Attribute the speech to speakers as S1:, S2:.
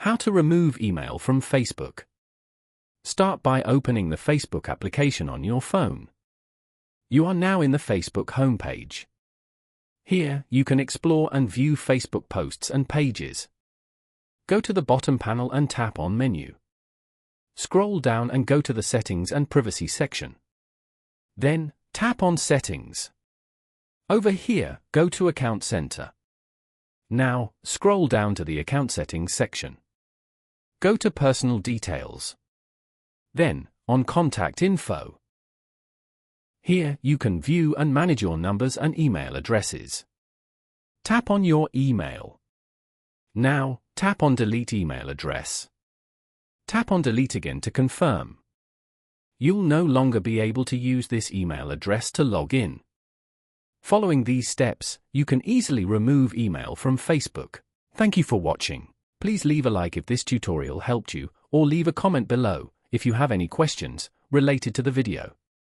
S1: How to remove email from Facebook. Start by opening the Facebook application on your phone. You are now in the Facebook homepage. Here, you can explore and view Facebook posts and pages. Go to the bottom panel and tap on Menu. Scroll down and go to the Settings and Privacy section. Then, tap on Settings. Over here, go to Account Center. Now, scroll down to the Account Settings section. Go to Personal Details. Then, on Contact Info. Here, you can view and manage your numbers and email addresses. Tap on your email. Now, tap on Delete Email Address. Tap on Delete again to confirm. You'll no longer be able to use this email address to log in. Following these steps, you can easily remove email from Facebook. Thank you for watching. Please leave a like if this tutorial helped you, or leave a comment below if you have any questions related to the video.